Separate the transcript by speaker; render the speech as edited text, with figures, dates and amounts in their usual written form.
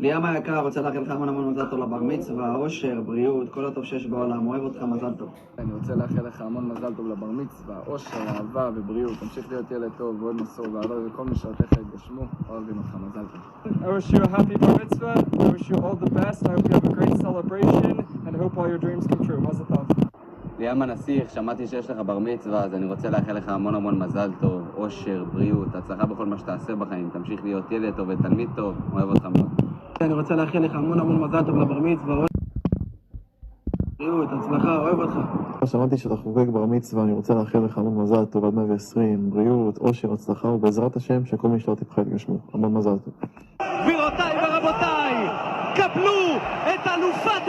Speaker 1: ליאם היקר, רוצה לאחל לך המון מזל טוב לבר מצווה, אושר, בריאות, כל הטוב שיש בעולם, אוהב אותך, מזל טוב.
Speaker 2: אני רוצה לאחל לך המון מזל טוב לבר מצווה, אושר, אהבה ובריאות, תמשיך להיות ילד טוב ועוד מסור ואהבה וכל משרתיך יתגשמו, אוהבים אותך, מזל טוב.
Speaker 3: I wish you a happy bar mitzvah, I wish you all the best, I hope you have a great celebration, and I hope all your dreams come true. מזל טוב.
Speaker 4: ליאם הנסיך, שמעתי שיש לך בר מצווה, אז אני רוצה לאחל לך המון מזל טוב, אושר, בריאות, הצלחה בכל מה שתעשה בחיים, תמשיך להיות ילד טוב ותלמיד טוב, אוהב אותך מאוד.
Speaker 1: אני רוצה לאחל לך המון מזל טוב לבר מצווה, בריאות, הצלחה, אוהב אותך.
Speaker 5: שמעתי שאתה חוגג בר מצווה, אני רוצה לאחל לך המון מזל טוב עד 120, בריאות, אושר, הצלחה, ובעזרת השם שכל משתתפיך יתגשמו. המון מזל טוב.
Speaker 6: גבירותיי ורבותיי, קבלו את אלופת